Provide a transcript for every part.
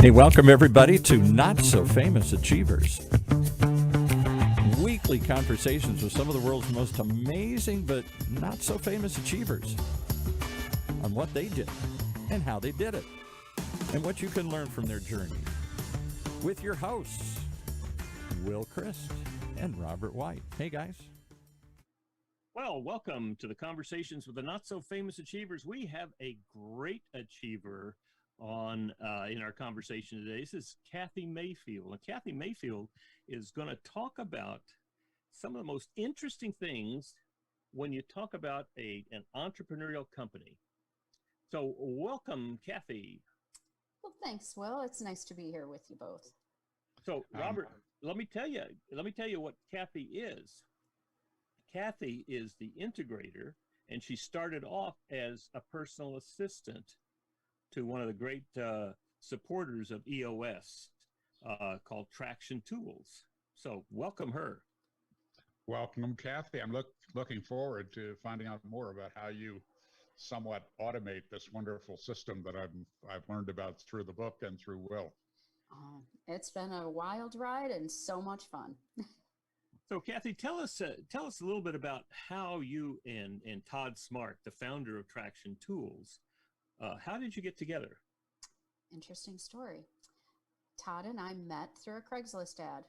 Hey, welcome everybody to Not So Famous Achievers. Weekly conversations with some of the world's most amazing but not so famous achievers on what they did and how they did it and what you can learn from their journey. With your hosts, Will Christ and Robert White. Hey, guys. Well, welcome to the Conversations with the Not So Famous Achievers. We have a great achiever on in our conversation today. This is Kathy Mayfield. And Kathy Mayfield is going to talk about some of the most interesting things when you talk about an entrepreneurial company. So welcome, Kathy. Well, thanks, Will. It's nice to be here with you both. So, Robert, let me tell you what Kathy is. Kathy is the integrator, and she started off as a personal assistant to one of the great supporters of EOS called Traction Tools. So welcome her. Welcome, Kathy. I'm looking forward to finding out more about how you somewhat automate this wonderful system that I've learned about through the book and through Will. It's been a wild ride and so much fun. So, Kathy, tell us a little bit about how you and Todd Smart, the founder of Traction Tools, how did you get together? Interesting story. Todd and I met through a Craigslist ad.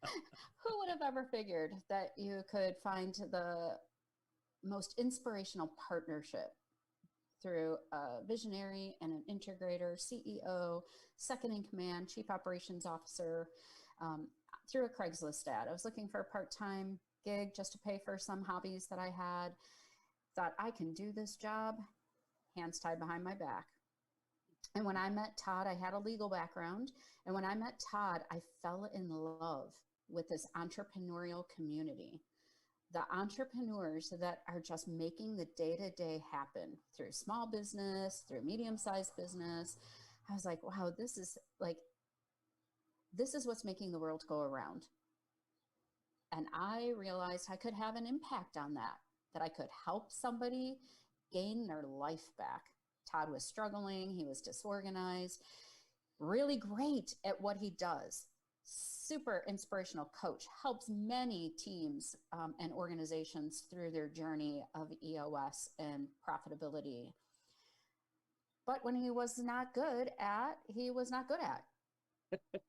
Who would have ever figured that you could find the most inspirational partnership through a visionary and an integrator, CEO, second in command, chief operations officer, through a Craigslist ad. I was looking for a part-time gig just to pay for some hobbies that I had. Thought I can do this job, hands tied behind my back. And when I met Todd, I had a legal background. And when I met Todd, I fell in love with this entrepreneurial community. The entrepreneurs that are just making the day-to-day happen through small business, through medium-sized business. I was like, wow, this is what's making the world go around. And I realized I could have an impact on that I could help somebody gain their life back. Todd was struggling. He was disorganized, really great at what he does. Super inspirational coach, helps many teams and organizations through their journey of EOS and profitability. But when he was not good at, he was not good at.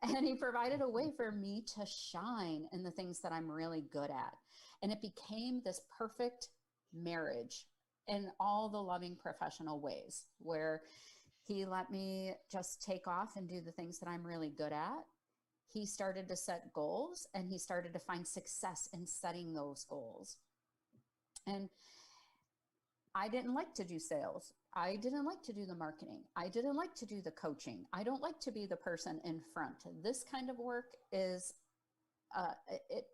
And he provided a way for me to shine in the things that I'm really good at. And it became this perfect marriage in all the loving professional ways where he let me just take off and do the things that I'm really good at. He started to set goals and he started to find success in setting those goals. And I didn't like to do sales. I didn't like to do the marketing. I didn't like to do the coaching. I don't like to be the person in front. This kind of work is,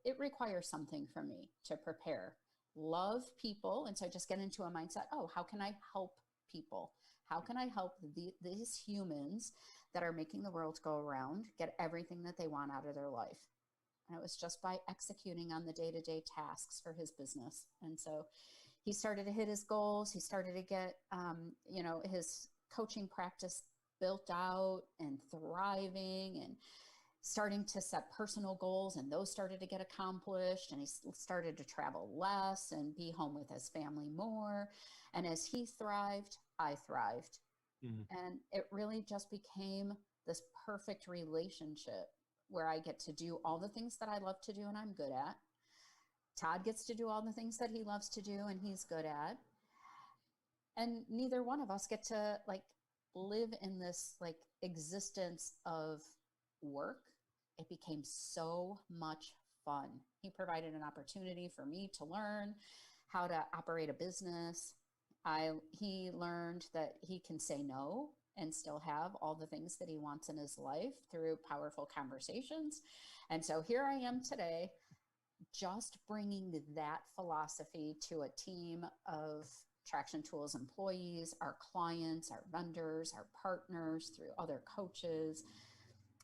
it requires something from me to prepare. Love people. And so I just get into a mindset, how can I help people? How can I help these humans that are making the world go around get everything that they want out of their life? And it was just by executing on the day-to-day tasks for his business. And so he started to hit his goals. He started to get, his coaching practice built out and thriving and starting to set personal goals. And those started to get accomplished. And he started to travel less and be home with his family more. And as he thrived, I thrived. Mm-hmm. And it really just became this perfect relationship where I get to do all the things that I love to do and I'm good at. Todd gets to do all the things that he loves to do and he's good at. And neither one of us get to live in this existence of work. It became so much fun. He provided an opportunity for me to learn how to operate a business. He learned that he can say no and still have all the things that he wants in his life through powerful conversations. And so here I am today, just bringing that philosophy to a team of Traction Tools employees, our clients, our vendors, our partners, through other coaches,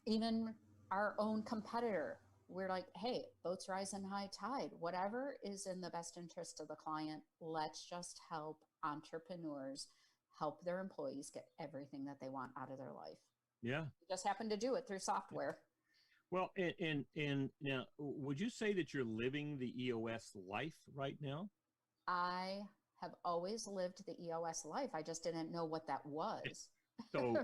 even our own competitor. We're like, hey, boats rise in high tide. Whatever is in the best interest of the client, let's just help entrepreneurs help their employees get everything that they want out of their life. Yeah. We just happen to do it through software. Well, and now, would you say that you're living the EOS life right now? I have always lived the EOS life. I just didn't know what that was. So,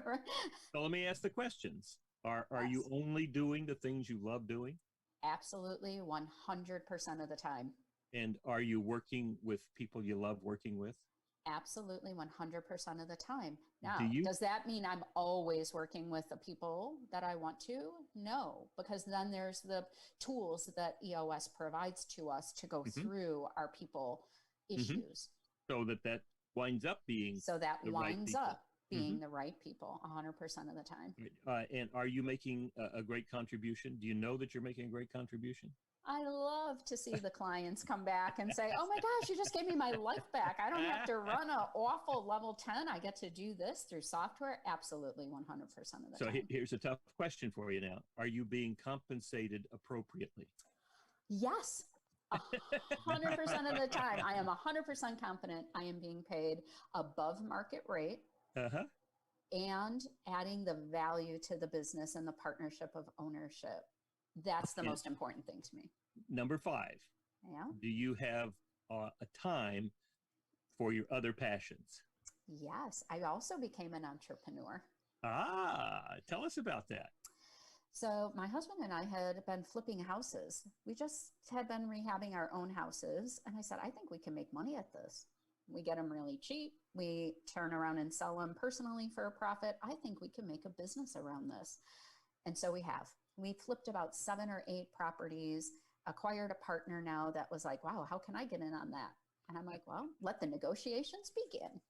so let me ask the questions. Are you Yes. only doing the things you love doing? Absolutely, 100% of the time. And are you working with people you love working with? Absolutely, 100% of the time. Now, Do you? does that mean I'm always working with the people that I want to? No, because then there's the tools that EOS provides to us to go Mhm, through our people mhm. issues. So that winds up being So that the right winds people. up being Mhm. the right people 100% of the time. And are you making a great contribution? Do you know that you're making a great contribution? I love to see the clients come back and say, oh my gosh, you just gave me my life back. I don't have to run an awful level 10. I get to do this through software. Absolutely, 100% of the So time. here's a tough question for you now. Are you being compensated appropriately? Yes, 100% of the time. I am 100% confident I am being paid above market rate Uh-huh. and adding the value to the business and the partnership of ownership. That's the And most important thing to me. number 5, Yeah. do you have a time for your other passions? Yes. I also became an entrepreneur. Tell us about that. So my husband and I had been flipping houses. We just had been rehabbing our own houses. And I said, I think we can make money at this. We get them really cheap. We turn around and sell them personally for a profit. I think we can make a business around this. And so we have. We flipped about 7 or 8 properties, acquired a partner now that was like, wow, how can I get in on that? And I'm like, well, let the negotiations begin.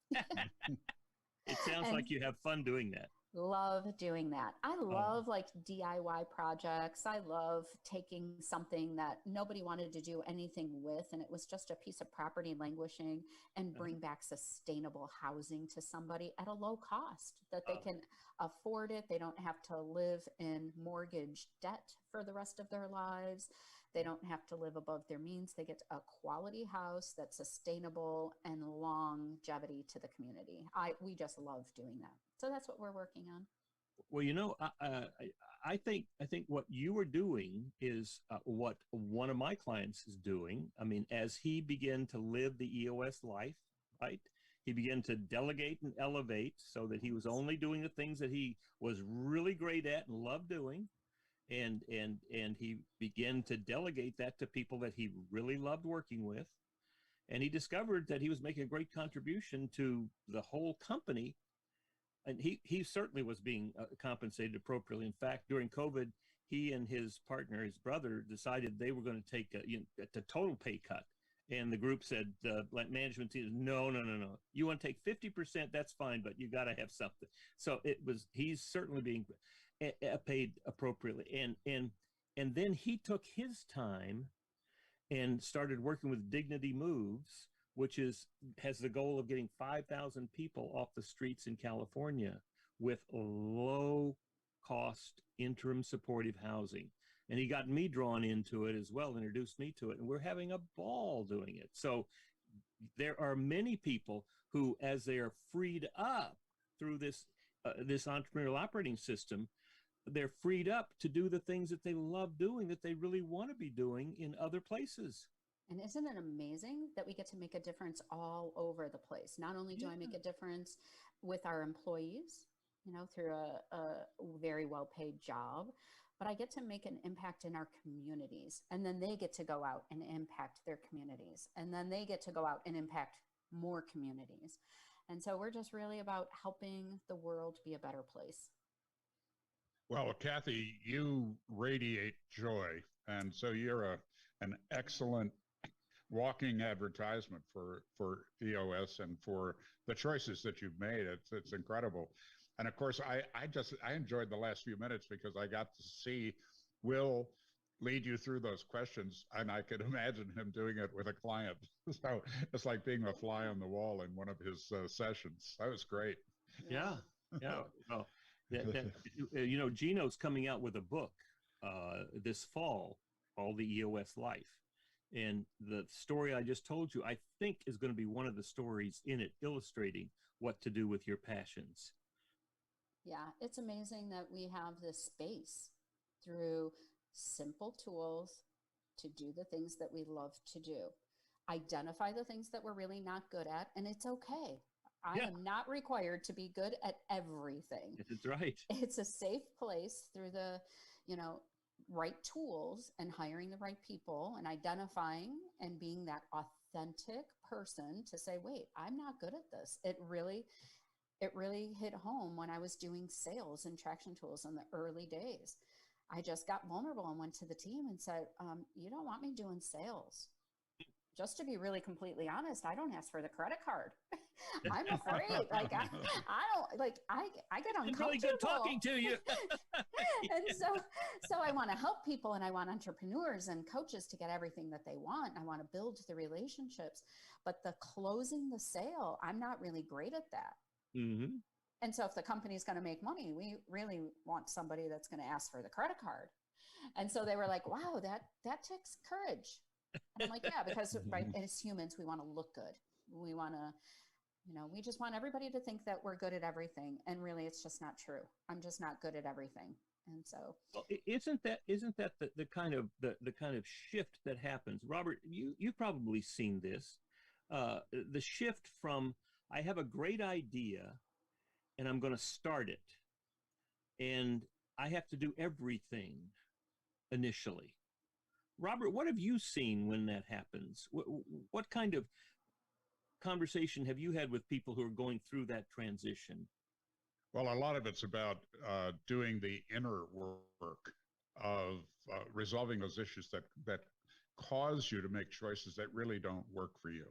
It sounds And like you have fun doing that. love doing that. I Oh, love like DIY projects. I love taking something that nobody wanted to do anything with, and it was just a piece of property languishing, and uh-huh. bring back sustainable housing to somebody at a low cost that they Oh, can afford it. They don't have to live in mortgage debt for the rest of their lives. They don't have to live above their means. They get a quality house that's sustainable and longevity to the community. We just love doing that. So that's what we're working on. well, I think what you are doing is what one of my clients is doing. I mean, as he began to live the EOS life, right? He began to delegate and elevate so that he was only doing the things that he was really great at and loved doing. And he began to delegate that to people that he really loved working with. And he discovered that he was making a great contribution to the whole company. And he certainly was being compensated appropriately. In fact, during COVID, he and his partner, his brother, decided they were going to take a total pay cut. And the group said, like management team, no. You want to take 50%, that's fine, but you got to have something. So he's certainly being paid appropriately. And then he took his time and started working with Dignity Moves, which has the goal of getting 5,000 people off the streets in California with low cost interim supportive housing. And he got me drawn into it as well, introduced me to it, and we're having a ball doing it. So there are many people who, as they are freed up through this entrepreneurial operating system, they're freed up to do the things that they love doing, that they really want to be doing in other places. And isn't it amazing that we get to make a difference all over the place? Not only do I make a difference with our employees, through a very well-paid job, but I get to make an impact in our communities. And then they get to go out and impact their communities. And then they get to go out and impact more communities. And so we're just really about helping the world be a better place. Well, Kathy, you radiate joy, and so you're an excellent walking advertisement for EOS and for the choices that you've made. It's incredible. And of course, I enjoyed the last few minutes because I got to see Will lead you through those questions, and I could imagine him doing it with a client. So it's like being a fly on the wall in one of his sessions. That was great. Yeah. Well, Gino's coming out with a book this fall called The EOS Life. And the story I just told you, I think, is going to be one of the stories in it illustrating what to do with your passions. Yeah, it's amazing that we have this space through simple tools to do the things that we love to do. Identify the things that we're really not good at, and it's okay. I am not required to be good at everything. That's right. It's a safe place through the, right tools and hiring the right people and identifying and being that authentic person to say, wait, I'm not good at this. It really hit home when I was doing sales and traction tools in the early days. I just got vulnerable and went to the team and said, you don't want me doing sales. Just to be really completely honest, I don't ask for the credit card. I'm afraid. I don't I get uncomfortable. I'm really good talking to you. And so I want to help people, and I want entrepreneurs and coaches to get everything that they want. I want to build the relationships, but the closing the sale, I'm not really great at that. Mm-hmm. And so if the company's going to make money, we really want somebody that's going to ask for the credit card. And so they were like, wow, that takes courage. And I'm like, yeah, because right, as humans, we want to look good. We want to, we just want everybody to think that we're good at everything. And really, it's just not true. I'm just not good at everything. And so, well, isn't that the kind of shift that happens? Robert, you've probably seen this, the shift from I have a great idea and I'm going to start it, and I have to do everything initially. Robert, what have you seen when that happens? What kind of conversation have you had with people who are going through that transition? Well, a lot of it's about doing the inner work of resolving those issues that cause you to make choices that really don't work for you.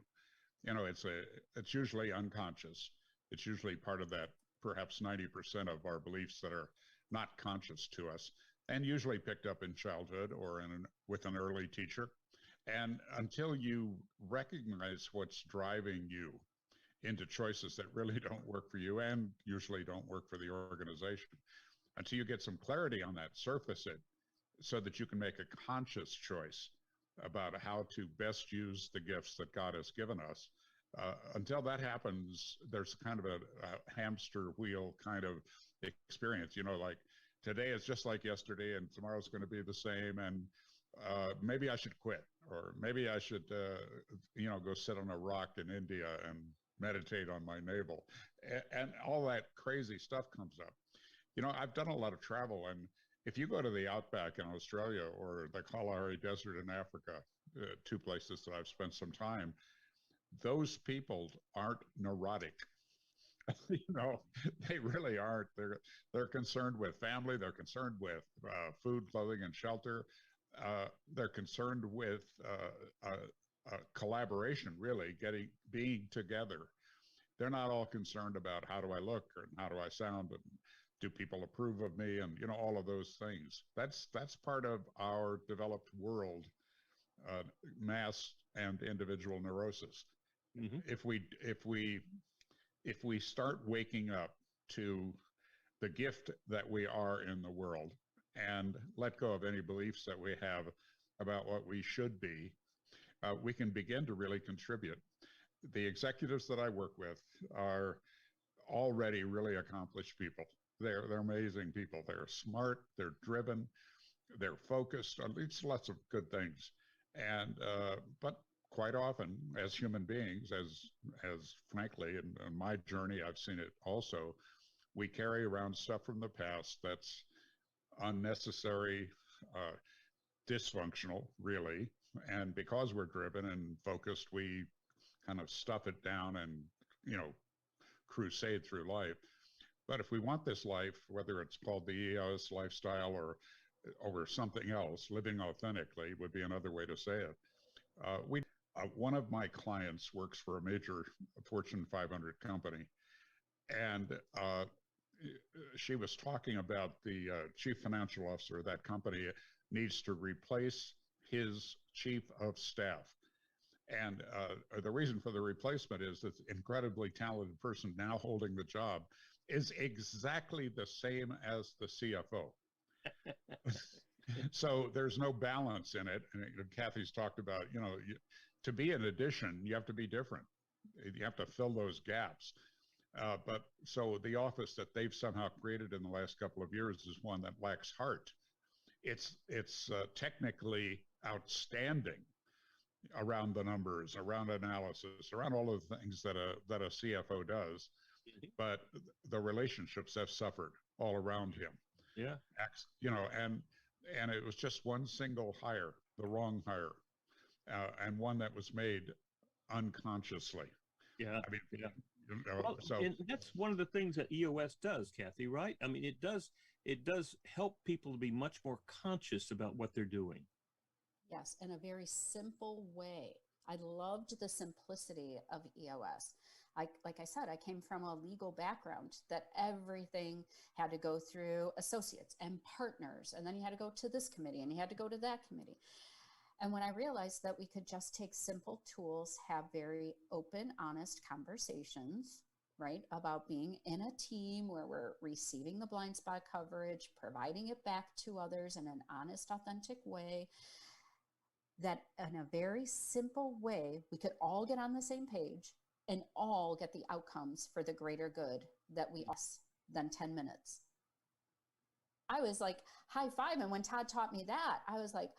It's usually unconscious. It's usually part of that perhaps 90% of our beliefs that are not conscious to us, and usually picked up in childhood or with an early teacher. And until you recognize what's driving you into choices that really don't work for you and usually don't work for the organization, until you get some clarity on that, surface it so that you can make a conscious choice about how to best use the gifts that God has given us. Until that happens, there's kind of a hamster wheel kind of experience, like today is just like yesterday and tomorrow's going to be the same. And maybe I should quit, or maybe I should, go sit on a rock in India and meditate on my navel. And all that crazy stuff comes up. I've done a lot of travel, and if you go to the outback in Australia or the Kalahari Desert in Africa, two places that I've spent some time, those people aren't neurotic. They really aren't. They're concerned with family. They're concerned with food, clothing, and shelter. They're concerned with collaboration, really, being together. They're not all concerned about how do I look or how do I sound and do people approve of me, and all of those things. That's part of our developed world, mass and individual neurosis. Mm-hmm. If we start waking up to the gift that we are in the world and let go of any beliefs that we have about what we should be, we can begin to really contribute. The executives that I work with are already really accomplished people. They're amazing people. They're smart, they're driven, they're focused. It's lots of good things. And but quite often, as human beings, as frankly, in my journey, I've seen it also, we carry around stuff from the past that's unnecessary, dysfunctional, really. And because we're driven and focused, we kind of stuff it down and, crusade through life. But if we want this life, whether it's called the EOS lifestyle or something else, living authentically would be another way to say it. One of my clients works for a major Fortune 500 company, and she was talking about the chief financial officer of that company needs to replace his chief of staff. And the reason for the replacement is that the incredibly talented person now holding the job is exactly the same as the CFO. So there's no balance in it. And Kathy's talked about, to be an addition, you have to be different. You have to fill those gaps. But so the office that they've somehow created in the last couple of years is one that lacks heart. It's technically outstanding around the numbers, around analysis, around all of the things that a CFO does, but the relationships have suffered all around him. Yeah, and it was just one single hire, the wrong hire, and one that was made unconsciously. yeah, I mean, yeah. Well, and that's one of the things that EOS does, Kathy, right? I mean, it does help people to be much more conscious about what they're doing. Yes, in a very simple way. I loved the simplicity of EOS. Like I said, I came from a legal background that everything had to go through associates and partners, and then you had to go to this committee and you had to go to that committee. And when I realized that we could just take simple tools, have very open, honest conversations, right, about being in a team where we're receiving the blind spot coverage, providing it back to others in an honest, authentic way, that in a very simple way, we could all get on the same page and all get the outcomes for the greater good that we us than 10 minutes. I was like high-fiving when Todd taught me that. I was like,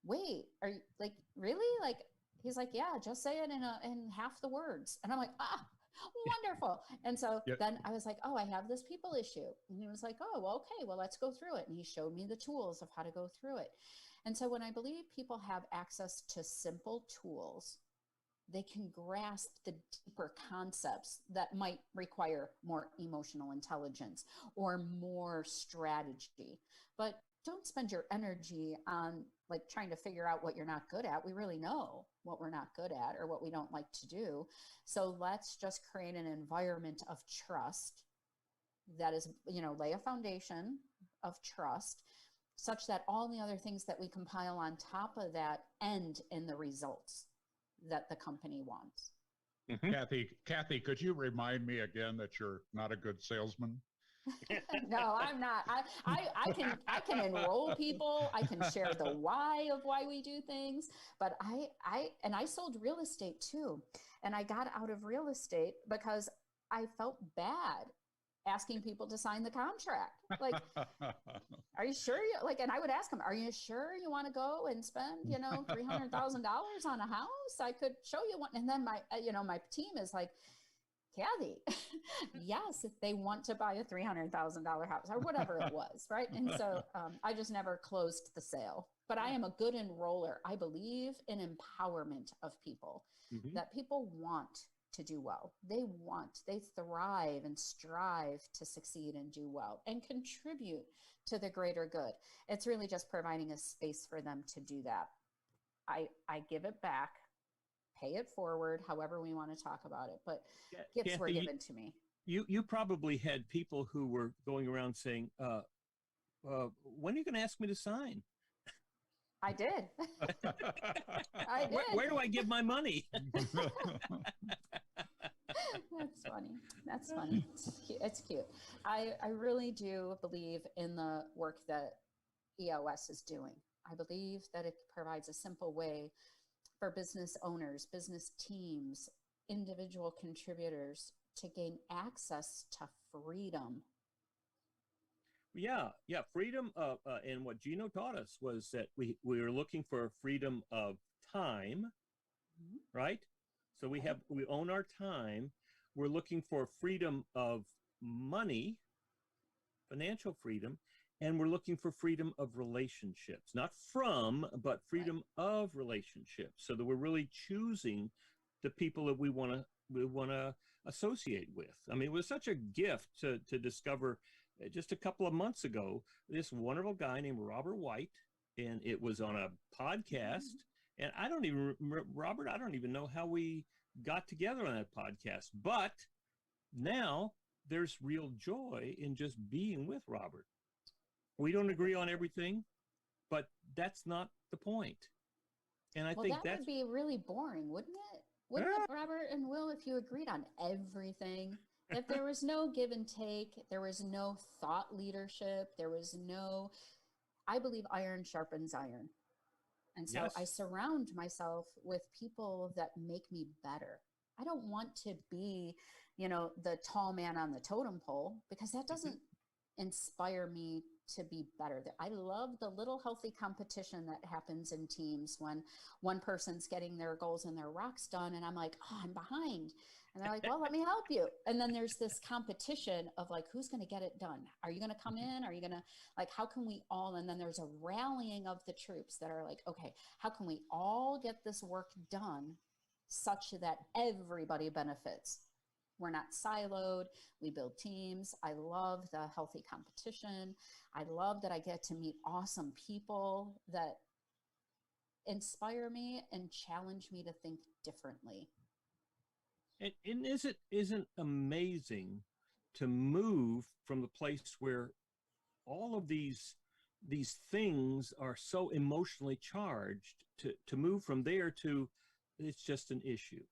wait, are you like, really? Like, he's like, yeah, just say it in half the words. And I'm like, wonderful. And so then I was like, oh, I have this people issue. And he was like, oh, well, okay, well, let's go through it. And he showed me the tools of how to go through it. And so when I believe people have access to simple tools, they can grasp the deeper concepts that might require more emotional intelligence or more strategy. But don't spend your energy on like trying to figure out what you're not good at. We really know what we're not good at or what we don't like to do. So let's just create an environment of trust that is, lay a foundation of trust such that all the other things that we compile on top of that end in the results that the company wants. Mm-hmm. Kathy, could you remind me again that you're not a good salesman? No, I'm not. I can enroll people. I can share the why of why we do things. But I sold real estate too. And I got out of real estate because I felt bad asking people to sign the contract. Like, are you sure and I would ask them, are you sure you want to go and spend, $300,000 on a house? I could show you one. And then my team is like, Kathy, yes, if they want to buy a $300,000 house or whatever it was, right? And so I just never closed the sale. But I am a good enroller. I believe in empowerment of people, that people want to do well. They thrive and strive to succeed and do well and contribute to the greater good. It's really just providing a space for them to do that. I give it back. Pay it forward, however we want to talk about it, but gifts Kathy, were given to me. You probably had people who were going around saying, when are you going to ask me to sign? I did. I did. Where do I give my money? That's funny. It's cute. I really do believe in the work that EOS is doing. I believe that it provides a simple way for business owners, business teams, individual contributors to gain access to freedom. Yeah. Freedom of, and what Gino taught us was that we were looking for freedom of time, right? So we own our time. We're looking for freedom of money, financial freedom, and we're looking for freedom of relationships, not from, but freedom of relationships, so that we're really choosing the people that we want to associate with. I mean, it was such a gift to discover just a couple of months ago, this wonderful guy named Robert White, and it was on a podcast. And I don't even know how we got together on that podcast, but now there's real joy in just being with Robert. We don't agree on everything, but that's not the point. And I think that would be really boring, wouldn't it? Wouldn't it, Robert and Will, if you agreed on everything? If there was no give and take, there was no thought leadership, there was no I believe iron sharpens iron. And so Yes. I surround myself with people that make me better. I don't want to be, the tall man on the totem pole, because that doesn't inspire me to be better. I love the little healthy competition that happens in teams when one person's getting their goals and their rocks done, and I'm like, oh, I'm behind. And they're like, well, let me help you. And then there's this competition of like, who's going to get it done? Are you going to come in? Are you going to, like, how can we all? And then there's a rallying of the troops that are like, okay, how can we all get this work done such that everybody benefits? We're not siloed. We build teams. I love the healthy competition. I love that I get to meet awesome people that inspire me and challenge me to think differently. And isn't amazing to move from the place where all of these things are so emotionally charged, to move from there to it's just an issue.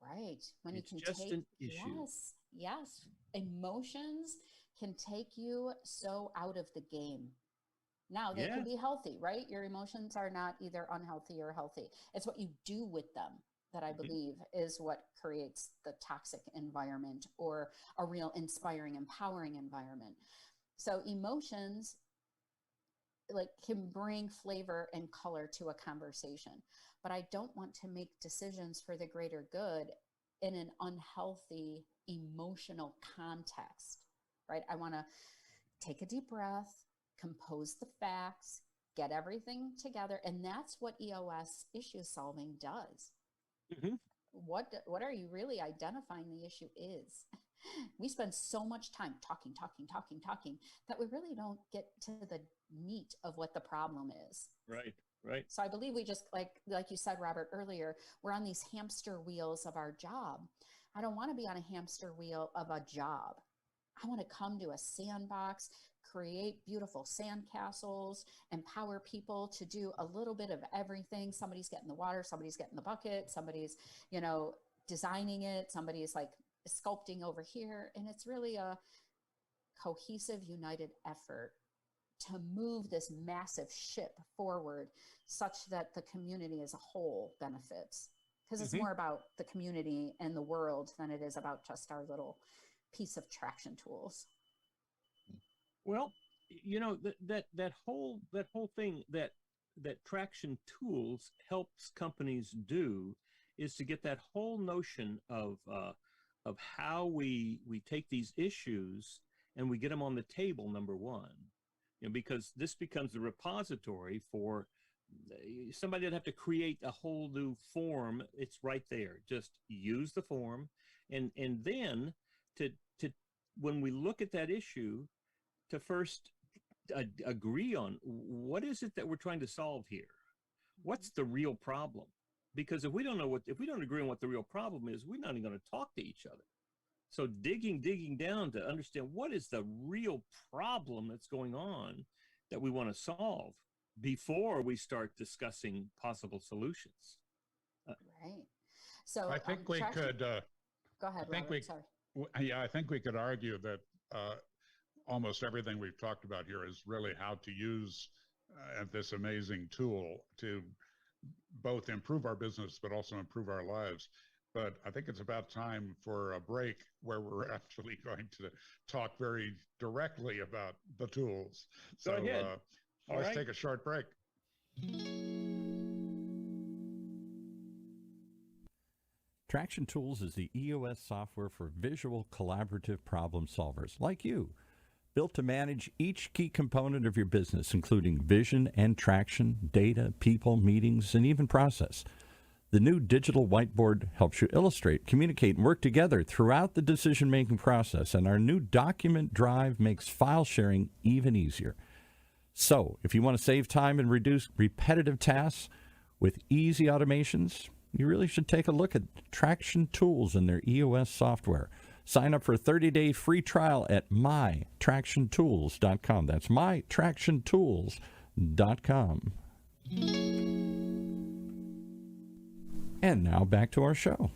Right. When It's you can just take, an issue. yes. Emotions can take you so out of the game. Now they Yeah. can be healthy, right? Your emotions are not either unhealthy or healthy. It's what you do with them that I believe is what creates the toxic environment or a real inspiring, empowering environment. So emotions like can bring flavor and color to a conversation, but I don't want to make decisions for the greater good in an unhealthy emotional context, right? I want to take a deep breath, compose the facts, get everything together. And that's what EOS issue solving does. Mm-hmm. What are you really identifying the issue is? We spend so much time talking that we really don't get to the meat of what the problem is. Right. So I believe we just, like you said, Robert, earlier, we're on these hamster wheels of our job. I don't want to be on a hamster wheel of a job. I want to come to a sandbox, create beautiful sandcastles, empower people to do a little bit of everything. Somebody's getting the water, somebody's getting the bucket, somebody's, designing it, somebody's like sculpting over here. And it's really a cohesive, united effort to move this massive ship forward such that the community as a whole benefits. Because it's more about the community and the world than it is about just our little piece of traction tools. Well, that whole thing that traction tools helps companies do is to get that whole notion of how we take these issues and we get them on the table, number one, because this becomes the repository for somebody that have to create a whole new form. It's right there. Just use the form, and then to when we look at that issue, to first agree on what is it that we're trying to solve here. What's the real problem? Because if we don't agree on what the real problem is, we're not even going to talk to each other. So digging down to understand what is the real problem that's going on that we want to solve before we start discussing possible solutions. Right. So I think we could. Go ahead, Robert. Sorry. Yeah, I think we could argue that almost everything we've talked about here is really how to use this amazing tool to both improve our business, but also improve our lives. But I think it's about time for a break where we're actually going to talk very directly about the tools. Go ahead. Let's take a short break. Traction Tools is the EOS software for visual collaborative problem solvers like you, built to manage each key component of your business, including vision and traction, data, people, meetings, and even process. The new digital whiteboard helps you illustrate, communicate, and work together throughout the decision-making process, and our new document drive makes file sharing even easier. So, if you want to save time and reduce repetitive tasks with easy automations, you really should take a look at Traction Tools and their EOS software. Sign up for a 30-day free trial at mytractiontools.com. That's mytractiontools.com. And now back to our show.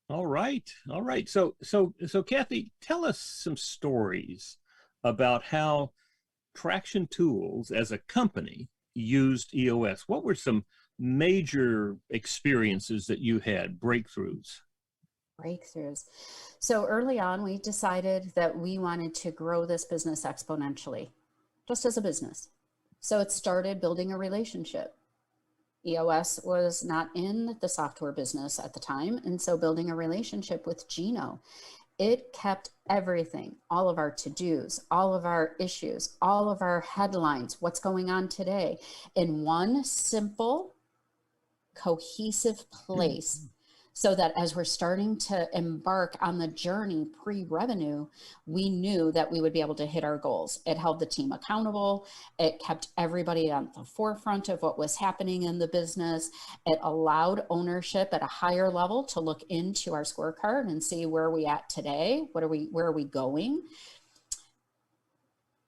All right. So Kathy, tell us some stories about how Traction Tools as a company used EOS, what were some major experiences that you had, breakthroughs? Breakthroughs. So early on, we decided that we wanted to grow this business exponentially, just as a business. So it started building a relationship. EOS was not in the software business at the time. And so building a relationship with Gino, it kept everything, all of our to-dos, all of our issues, all of our headlines, what's going on today, in one simple, cohesive place. So that as we're starting to embark on the journey pre-revenue, we knew that we would be able to hit our goals. It held the team accountable. It kept everybody on the forefront of what was happening in the business. It allowed ownership at a higher level to look into our scorecard and see where are we at today? Where are we going?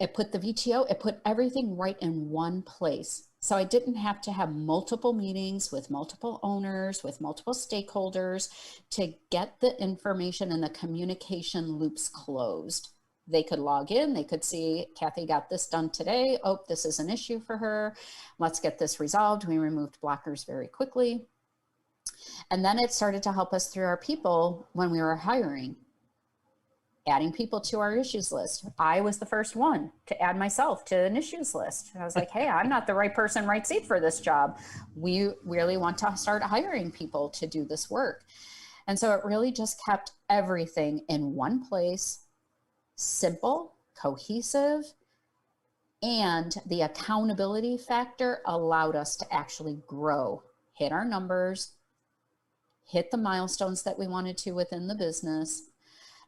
It put the VTO, it put everything right in one place. So I didn't have to have multiple meetings with multiple owners, with multiple stakeholders to get the information and the communication loops closed. They could log in, they could see, Kathy got this done today. Oh, this is an issue for her. Let's get this resolved. We removed blockers very quickly. And then it started to help us through our people when we were hiring. Adding people to our issues list. I was the first one to add myself to an issues list. I was like, hey, I'm not the right person, right seat for this job. We really want to start hiring people to do this work. And so it really just kept everything in one place, simple, cohesive, and the accountability factor allowed us to actually grow, hit our numbers, hit the milestones that we wanted to within the business,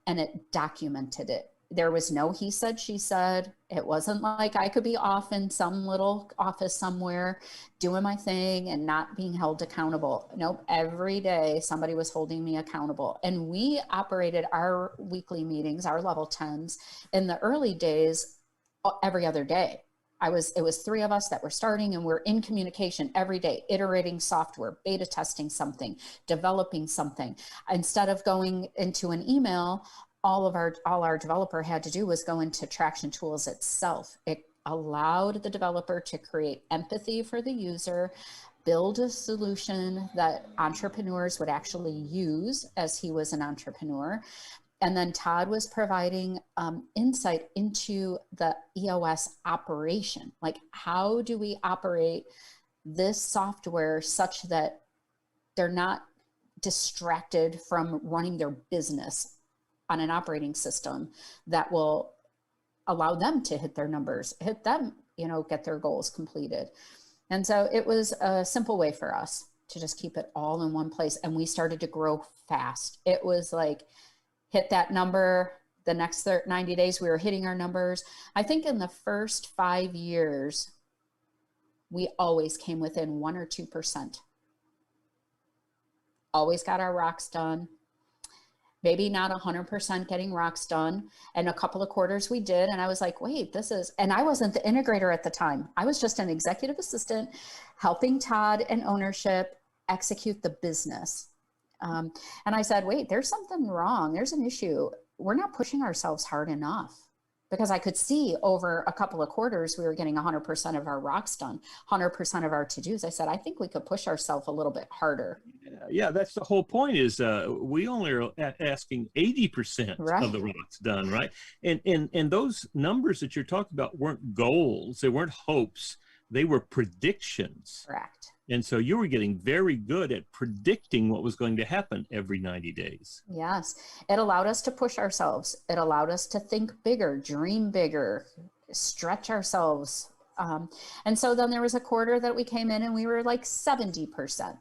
and it documented it. There was no he said, she said. It wasn't like I could be off in some little office somewhere doing my thing and not being held accountable. Nope, every day somebody was holding me accountable. And we operated our weekly meetings, our level 10s, in the early days, every other day. It was 3 of us that were starting, and we're in communication every day, iterating software, beta testing something, developing something. Instead of going into an email, all our developer had to do was go into Traction Tools itself. It allowed the developer to create empathy for the user, build a solution that entrepreneurs would actually use as he was an entrepreneur. And then Todd was providing insight into the EOS operation. Like, how do we operate this software such that they're not distracted from running their business on an operating system that will allow them to hit their numbers, hit them, get their goals completed. And so it was a simple way for us to just keep it all in one place. And we started to grow fast. It was like, hit that number, the next 90 days, we were hitting our numbers. I think in the first 5 years, we always came within 1 or 2%. Always got our rocks done. Maybe not 100% getting rocks done. And a couple of quarters we did. And I was like, wait, and I wasn't the integrator at the time. I was just an executive assistant helping Todd and ownership execute the business. And I said, wait, there's something wrong. There's an issue. We're not pushing ourselves hard enough, because I could see over a couple of quarters, we were getting 100% of our rocks done, 100% of our to-dos. I said, I think we could push ourselves a little bit harder. Yeah, that's the whole point, is we only are asking 80% right. of the rocks done, right? And those numbers that you're talking about weren't goals. They weren't hopes. They were predictions. Correct. And so you were getting very good at predicting what was going to happen every 90 days. Yes. It allowed us to push ourselves. It allowed us to think bigger, dream bigger, stretch ourselves. And so then there was a quarter that we came in and we were like 70%.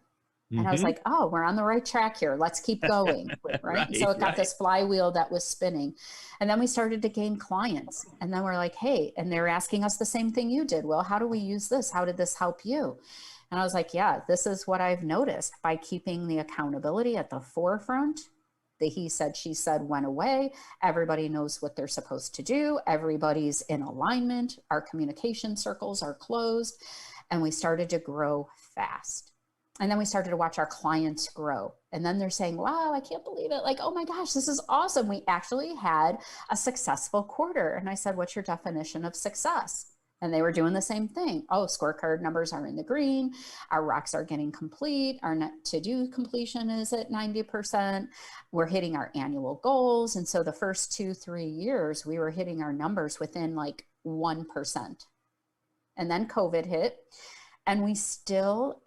And I was like, oh, we're on the right track here. Let's keep going. Right. So it got this flywheel that was spinning. And then we started to gain clients. And then we're like, hey, and they're asking us the same thing you did. Well, how do we use this? How did this help you? And I was like, yeah, this is what I've noticed. By keeping the accountability at the forefront, the he said, she said went away. Everybody knows what they're supposed to do. Everybody's in alignment. Our communication circles are closed. And we started to grow fast. And then we started to watch our clients grow. And then they're saying, wow, I can't believe it. Like, oh my gosh, this is awesome. We actually had a successful quarter. And I said, what's your definition of success? And they were doing the same thing. Oh, scorecard numbers are in the green. Our rocks are getting complete. Our net to-do completion is at 90%. We're hitting our annual goals. And so the first 2-3 years, we were hitting our numbers within like 1%. And then COVID hit, and we still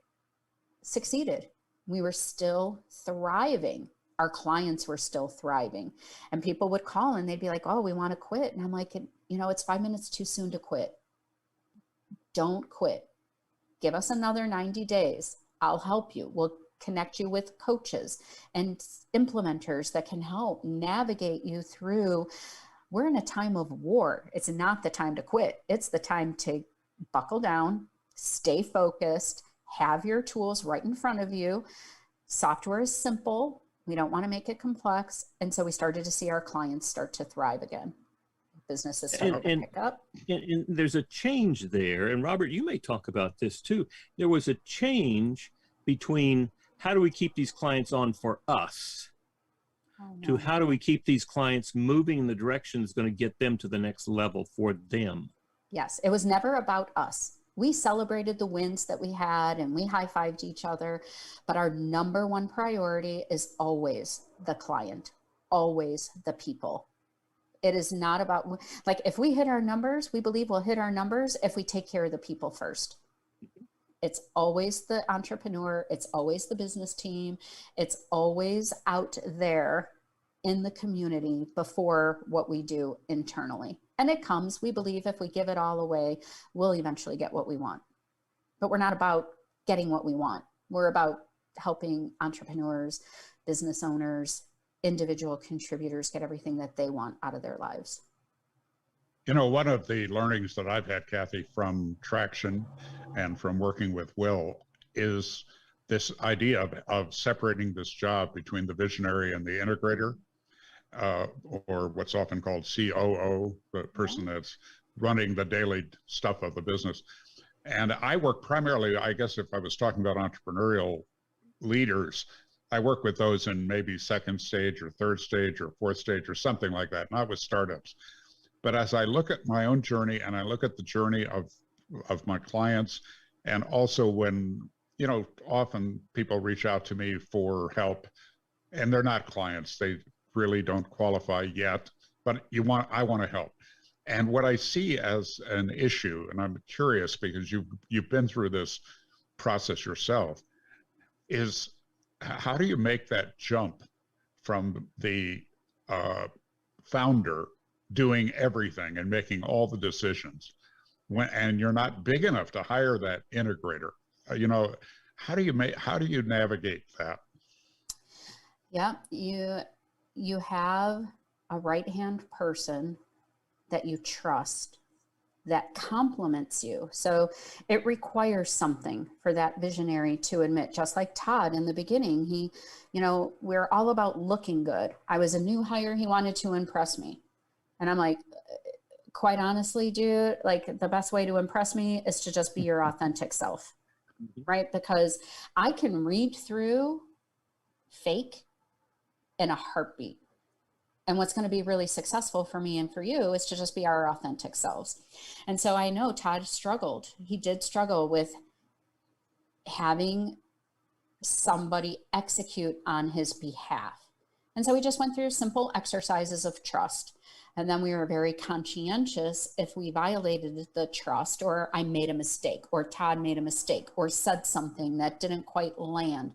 succeeded. We were still thriving. Our clients were still thriving. And people would call and they'd be like, oh, we want to quit. And I'm like, it's 5 minutes too soon to quit. Don't quit. Give us another 90 days. I'll help you. We'll connect you with coaches and implementers that can help navigate you through. We're in a time of war. It's not the time to quit. It's the time to buckle down, stay focused, have your tools right in front of you. Software is simple. We don't want to make it complex. And so we started to see our clients start to thrive again. Businesses started to pick up. And there's a change there. And Robert, you may talk about this too. There was a change between how do we keep these clients on for us to how do we keep these clients moving in the direction that's going to get them to the next level for them. Yes, it was never about us. We celebrated the wins that we had and we high-fived each other, but our number one priority is always the client, always the people. It is not about, like, if we hit our numbers, we believe we'll hit our numbers if we take care of the people first. It's always the entrepreneur. It's always the business team. It's always out there in the community before what we do internally. And it comes, we believe if we give it all away, we'll eventually get what we want. But we're not about getting what we want. We're about helping entrepreneurs, business owners, individual contributors get everything that they want out of their lives. You know, one of the learnings that I've had, Kathy, from Traction and from working with Will is this idea of separating this job between the visionary and the integrator, or what's often called COO, the person that's running the daily stuff of the business. And I work primarily, I guess if I was talking about entrepreneurial leaders, I work with those in maybe second stage or third stage or fourth stage or something like that, not with startups. But as I look at my own journey and I look at the journey of my clients, and also when, you know, often people reach out to me for help and they're not clients, they really don't qualify yet, but I want to help. And what I see as an issue, and I'm curious because you've been through this process yourself, is how do you make that jump from the founder doing everything and making all the decisions and you're not big enough to hire that integrator? You know, how do you navigate that? Yeah, you have a right-hand person that you trust that complements you. So it requires something for that visionary to admit, just like Todd in the beginning, he, you know, we're all about looking good. I was a new hire. He wanted to impress me. And I'm like, quite honestly, dude, like the best way to impress me is to just be your authentic self, right? Because I can read through fake in a heartbeat. And what's going to be really successful for me and for you is to just be our authentic selves. And so I know Todd struggled. He did struggle with having somebody execute on his behalf. And so we just went through simple exercises of trust. And then we were very conscientious if we violated the trust, or I made a mistake, or Todd made a mistake, or said something that didn't quite land,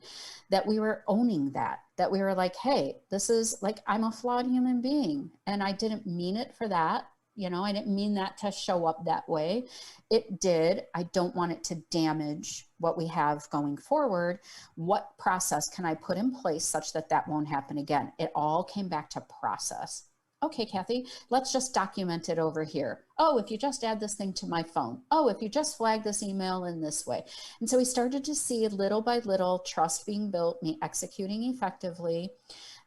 that we were owning that we were like, hey, this is like, I'm a flawed human being and I didn't mean it for that. You know, I didn't mean that to show up that way. It did. I don't want it to damage what we have going forward. What process can I put in place such that that won't happen again? It all came back to process. Okay, Kathy, let's just document it over here. Oh, if you just add this thing to my phone. Oh, if you just flag this email in this way. And so we started to see little by little trust being built, me executing effectively,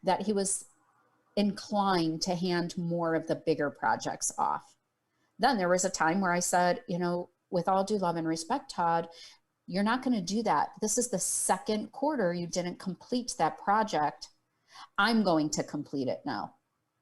that he was inclined to hand more of the bigger projects off. Then there was a time where I said, you know, with all due love and respect, Todd, You're not going to do that. This is the second quarter you didn't complete that project. I'm going to complete it now.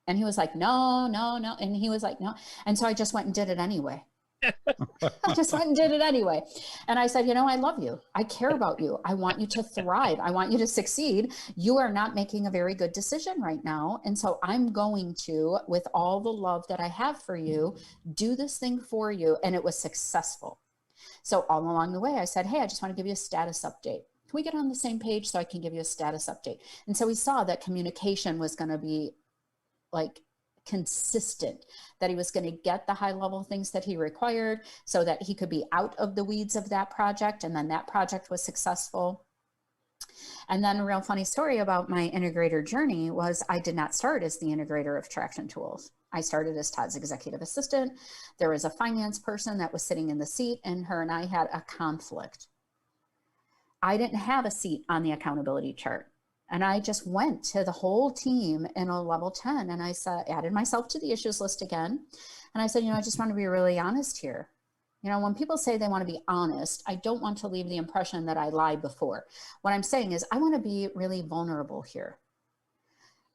And he was like, no, no, no. And he was like, no. And so I just went and did it anyway. I just went and did it anyway. And I said, I love you. I care about you. I want you to thrive. I want you to succeed. You are not making a very good decision right now. And so I'm going to, with all the love that I have for you, do this thing for you. And it was successful. So all along the way, I said, hey, I just want to give you a status update. Can we get on the same page so I can give you a status update? And so we saw that communication was going to be like consistent, that he was going to get the high level things that he required so that he could be out of the weeds of that project. And then that project was successful. And then a real funny story about my integrator journey was I did not start as the integrator of Traction Tools. I started as Todd's executive assistant. There was a finance person that was sitting in the seat, and her and I had a conflict. I didn't have a seat on the accountability chart. And I just went to the whole team in a level 10, and I said, added myself to the issues list again. And I said, I just want to be really honest here. When people say they want to be honest, I don't want to leave the impression that I lied before. What I'm saying is I want to be really vulnerable here.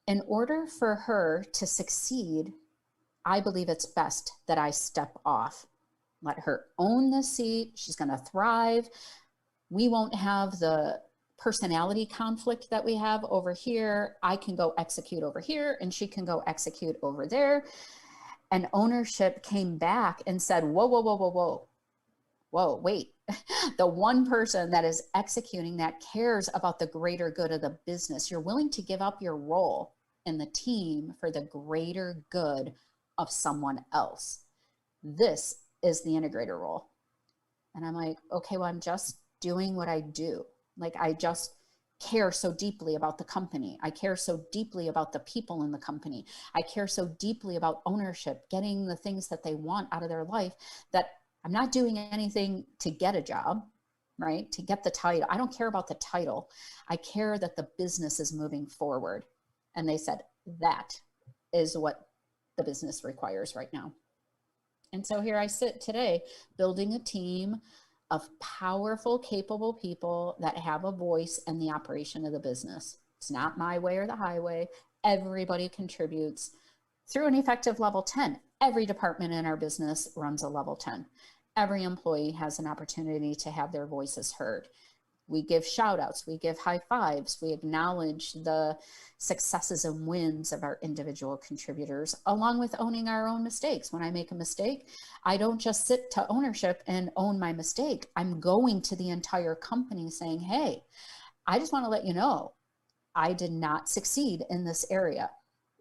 In order for her to succeed, I believe it's best that I step off. Let her own the seat. She's going to thrive. We won't have the personality conflict that we have over here. I can go execute over here and she can go execute over there. And ownership came back and said, whoa, whoa, whoa, whoa, whoa, whoa, wait. The one person that is executing that cares about the greater good of the business. You're willing to give up your role in the team for the greater good of someone else. This is the integrator role. And I'm like, okay, well, I'm just doing what I do. Like, I just care so deeply about the company. I care so deeply about the people in the company. I care so deeply about ownership, getting the things that they want out of their life, that I'm not doing anything to get a job, right? To get the title. I don't care about the title. I care that the business is moving forward. And they said, that is what the business requires right now. And so here I sit today, building a team of powerful, capable people that have a voice in the operation of the business. It's not my way or the highway. Everybody contributes through an effective level 10. Every department in our business runs a level 10. Every employee has an opportunity to have their voices heard. We give shout outs, we give high fives, we acknowledge the successes and wins of our individual contributors, along with owning our own mistakes. When I make a mistake, I don't just sit to ownership and own my mistake. I'm going to the entire company saying, hey, I just want to let you know, I did not succeed in this area.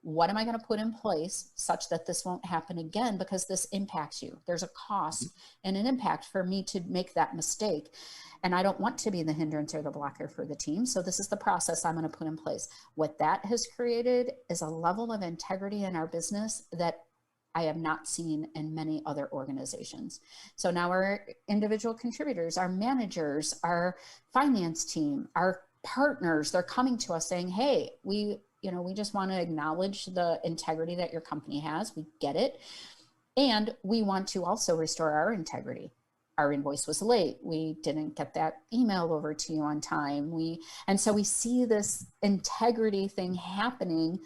What am I going to put in place such that this won't happen again? Because this impacts you. There's a cost and an impact for me to make that mistake. And I don't want to be the hindrance or the blocker for the team. So this is the process I'm going to put in place. What that has created is a level of integrity in our business that I have not seen in many other organizations. So now our individual contributors, our managers, our finance team, our partners, they're coming to us saying, hey, we just want to acknowledge the integrity that your company has. We get it. And we want to also restore our integrity. Our invoice was late. We didn't get that email over to you on time. And so we see this integrity thing happening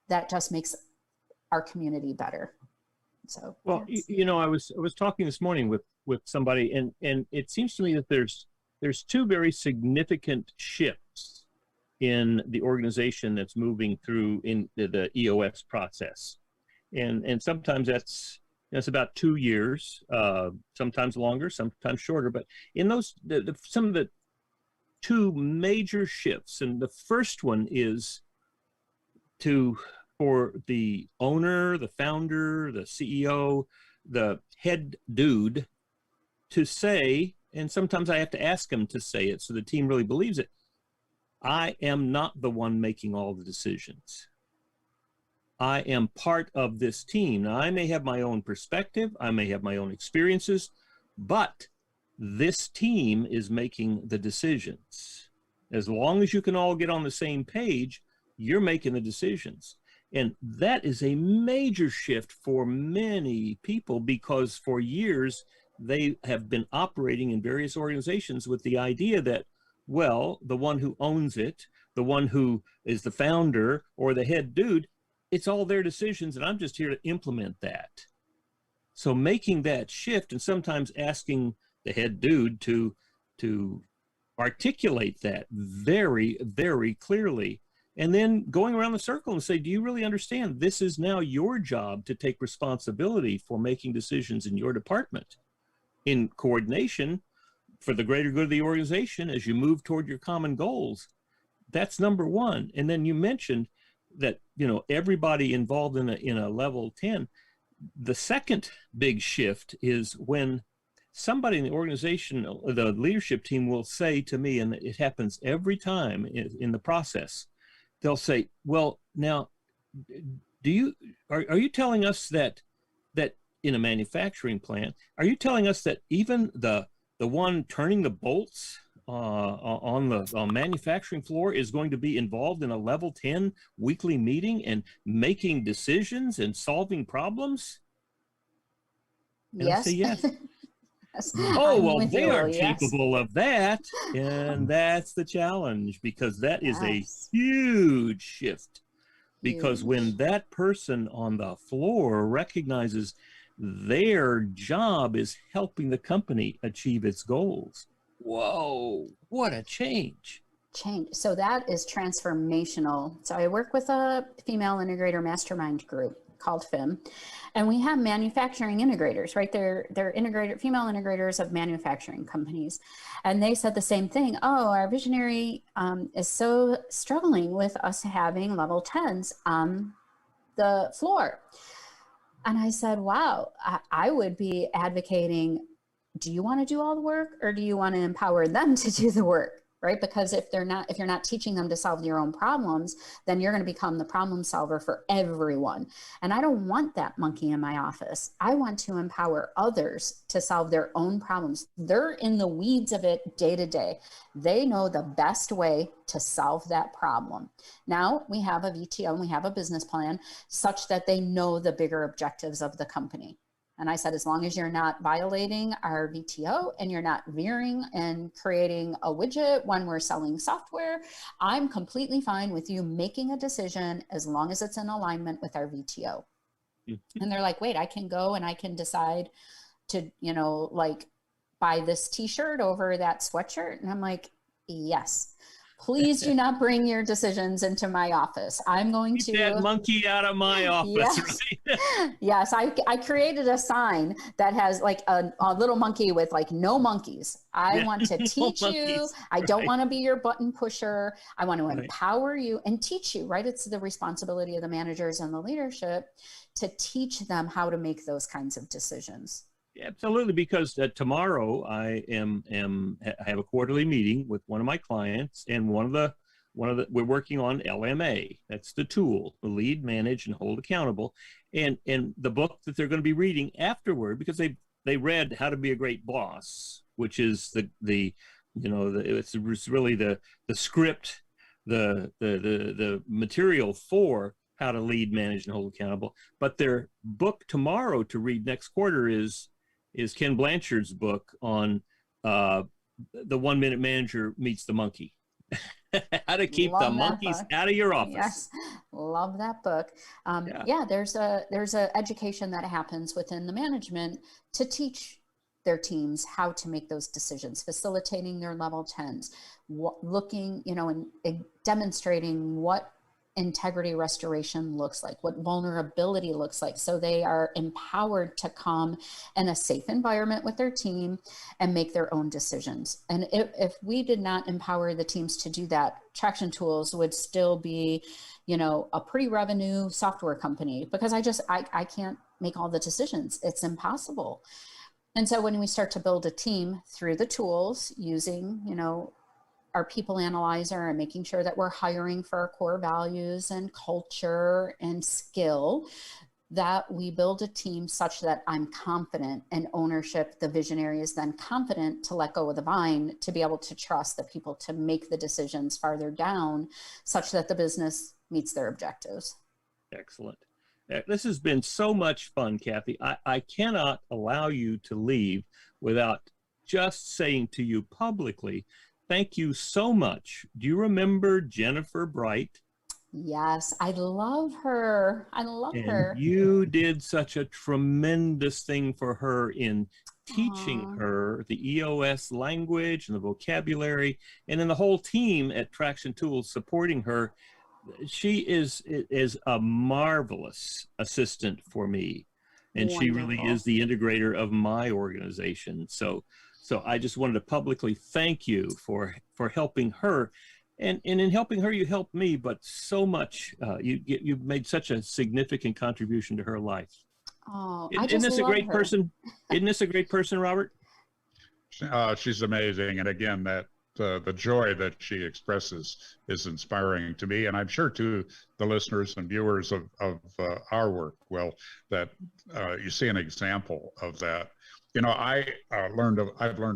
that just makes our community better. So, well, I was talking this morning with somebody, and it seems to me that there's two very significant shifts in the organization that's moving through in the EOS process, and sometimes that's about 2 years, sometimes longer, sometimes shorter. But in those, some of the two major shifts, and the first one is for the owner, the founder, the CEO, the head dude to say, and sometimes I have to ask him to say it so the team really believes it, I am not the one making all the decisions. I am part of this team. Now, I may have my own perspective, I may have my own experiences, but this team is making the decisions. As long as you can all get on the same page, you're making the decisions. And that is a major shift for many people, because for years, they have been operating in various organizations with the idea that, well, the one who owns it, the one who is the founder or the head dude, it's all their decisions, and I'm just here to implement that. So making that shift, and sometimes asking the head dude to articulate that very, very clearly, and then going around the circle and say, do you really understand this is now your job to take responsibility for making decisions in your department in coordination for the greater good of the organization as you move toward your common goals? That's number one. And then you mentioned that, you know, everybody involved in a level 10. The second big shift is when somebody in the organization, the leadership team, will say to me, and it happens every time in the process, they'll say, well, now, are you telling us that in a manufacturing plant, are you telling us that even the one turning the bolts on the manufacturing floor is going to be involved in a level 10 weekly meeting and making decisions and solving problems? And Yes. I say yes. Yes. Oh, I'm well, with they you, are yes. capable of that. And that's the challenge, because that is a Yes. huge shift. Because when Huge. that person on the floor recognizes their job is helping the company achieve its goals, whoa, what a change. Change. So that is transformational. So I work with a female integrator mastermind group called FIM, and we have manufacturing integrators, right? They're female integrators of manufacturing companies. And they said the same thing. Oh, our visionary is so struggling with us having level 10s on the floor. And I said, wow, I would be advocating, do you want to do all the work, or do you want to empower them to do the work? Right? Because if you're not teaching them to solve your own problems, then you're going to become the problem solver for everyone. And I don't want that monkey in my office. I want to empower others to solve their own problems. They're in the weeds of it day to day. They know the best way to solve that problem. Now we have a VTO and we have a business plan such that they know the bigger objectives of the company. And I said, as long as you're not violating our VTO and you're not veering and creating a widget when we're selling software, I'm completely fine with you making a decision as long as it's in alignment with our VTO. And they're like, wait, I can go and I can decide to, you know, like buy this t-shirt over that sweatshirt. And I'm like, yes. Please do not bring your decisions into my office. I'm going Keep to that monkey out of my office. Yes. Right? Yes, I created a sign that has like a little monkey with like no monkeys. I want to teach you. I don't want to be your button pusher. I want to empower you and teach you, right? It's the responsibility of the managers and the leadership to teach them how to make those kinds of decisions. Absolutely, because tomorrow I have a quarterly meeting with one of my clients, and we're working on LMA. That's the tool, the lead, manage, and hold accountable. And the book that they're going to be reading afterward, because they read How to Be a Great Boss, which is it's really the script, the material for how to lead, manage, and hold accountable. But their book tomorrow to read next quarter is Ken Blanchard's book on the 1 Minute Manager Meets the Monkey. How to keep the monkeys out of your office. Yes, love that book. There's a education that happens within the management to teach their teams how to make those decisions, facilitating their level 10s, looking, and demonstrating what integrity restoration looks like, what vulnerability looks like, so they are empowered to come in a safe environment with their team and make their own decisions. And if we did not empower the teams to do that, Traction Tools would still be, a pre-revenue software company, because I can't make all the decisions. It's impossible. And so when we start to build a team through the tools, using, our people analyzer, and making sure that we're hiring for our core values and culture and skill, that we build a team such that I'm confident in ownership. The visionary is then confident to let go of the vine, to be able to trust the people to make the decisions farther down, such that the business meets their objectives. Excellent. This has been so much fun, Kathy. I cannot allow you to leave without just saying to you publicly, thank you so much. Do you remember Jennifer Bright? Yes, I love her. I love And her. you did such a tremendous thing for her in teaching Aw. her the EOS language and the vocabulary, and then the whole team at Traction Tools supporting her. She is a marvelous assistant for me, and she really Wonderful. is the integrator of my organization. So I just wanted to publicly thank you for helping her, and in helping her, you helped me, but so much. You've made such a significant contribution to her life. Oh, I Isn't just this a love great her. person? Isn't this a great person, Robert? She's amazing, and again, that the joy that she expresses is inspiring to me, and I'm sure to the listeners and viewers of our work. Well, that you see an example of that. You know, I've learned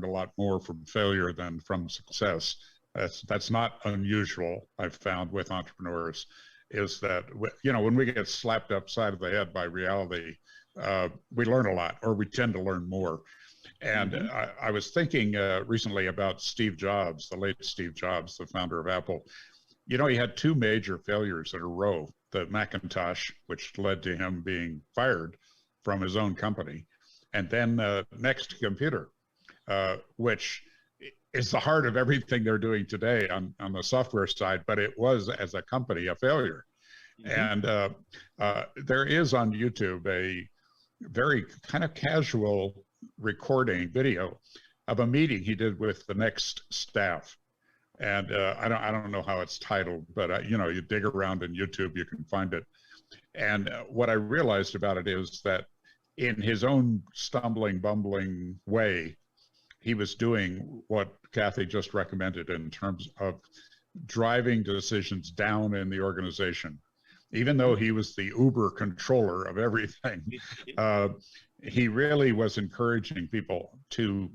a lot more from failure than from success. That's not unusual. I've found with entrepreneurs, is that you know, when we get slapped upside of the head by reality, we learn a lot, or we tend to learn more. And I was thinking recently about Steve Jobs, the late Steve Jobs, the founder of Apple. You know, he had two major failures in a row: the Macintosh, which led to him being fired from his own company, and then Next Computer, which is the heart of everything they're doing today on the software side, but it was, as a company, a failure. And there is on YouTube a very kind of casual recording video of a meeting he did with the Next staff. And I don't know how it's titled, but you know, you dig around in YouTube, you can find it. And what I realized about it is that in his own stumbling, bumbling way, he was doing what Kathy just recommended in terms of driving decisions down in the organization. Even though he was the uber controller of everything, he really was encouraging people to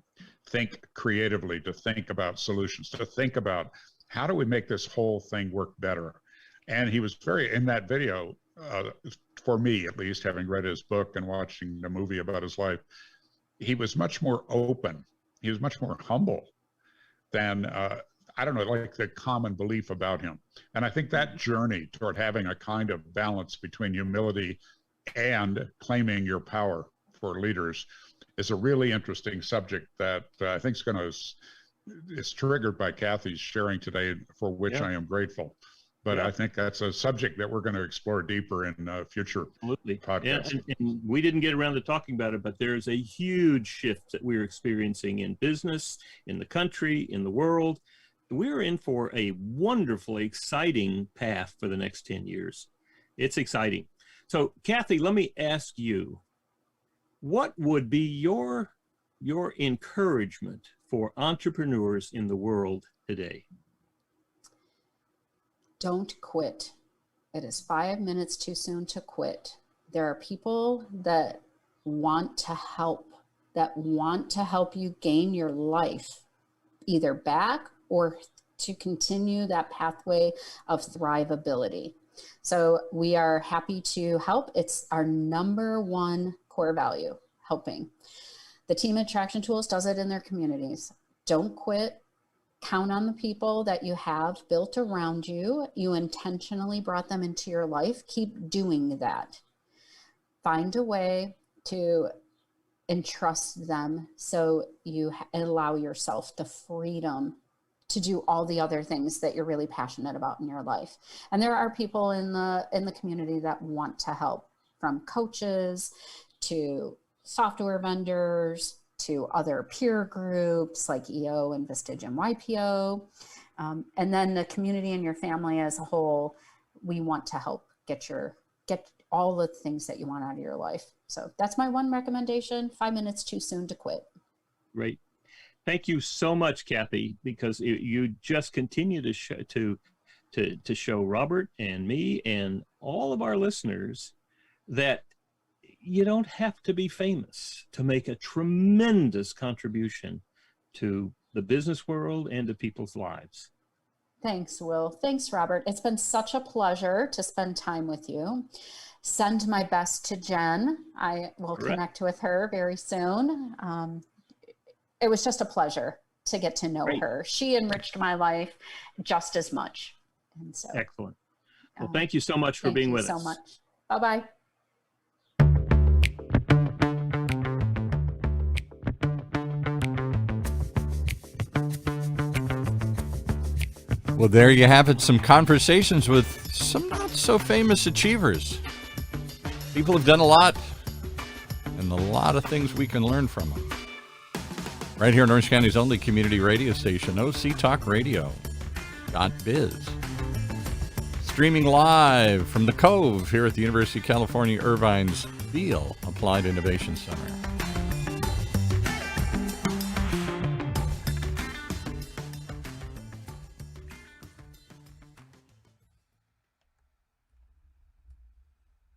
think creatively, to think about solutions, to think about how do we make this whole thing work better. And he was very, in that video, for me at least, having read his book and watching the movie about his life, he was much more open. He was much more humble than, I don't know, like the common belief about him. And I think that journey toward having a kind of balance between humility and claiming your power for leaders is a really interesting subject that I think is triggered by Kathy's sharing today, for which I am grateful. But I think that's a subject that we're going to explore deeper in future podcasts. And we didn't get around to talking about it, but there's a huge shift that we're experiencing in business, in the country, in the world. We're in for a wonderfully exciting path for the next 10 years. It's exciting. So, Kathy, let me ask you, what would be your encouragement for entrepreneurs in the world today? Don't quit. It is 5 minutes too soon to quit. There are people that want to help you gain your life either back or to continue that pathway of thrivability. So we are happy to help. It's our number one core value, helping. The team at Traction Tools does it in their communities. Don't quit. Count on the people that you have built around you. You intentionally brought them into your life. Keep doing that. Find a way to entrust them so you allow yourself the freedom to do all the other things that you're really passionate about in your life. And there are people in the community that want to help, from coaches to software vendors to other peer groups like EO and Vistage and YPO. And then the community and your family as a whole, we want to help get all the things that you want out of your life. So that's my one recommendation: 5 minutes too soon to quit. Great. Thank you so much, Kathy, because you just continue to show Robert and me and all of our listeners that you don't have to be famous to make a tremendous contribution to the business world and to people's lives. Thanks, Will. Thanks, Robert. It's been such a pleasure to spend time with you. send my best to Jen. I will Correct. connect with her very soon. It was just a pleasure to get to know Great. her. She enriched my life just as much. And so, Excellent. Well, thank you so much for thank being you with so us. much. Bye-bye. Well, there you have it. Some conversations with some not so famous achievers. People have done a lot, and a lot of things we can learn from them. Right here in Orange County's only community radio station, OC Talk Radio.biz. Streaming live from the Cove here at the University of California, Irvine's Beale Applied Innovation Center.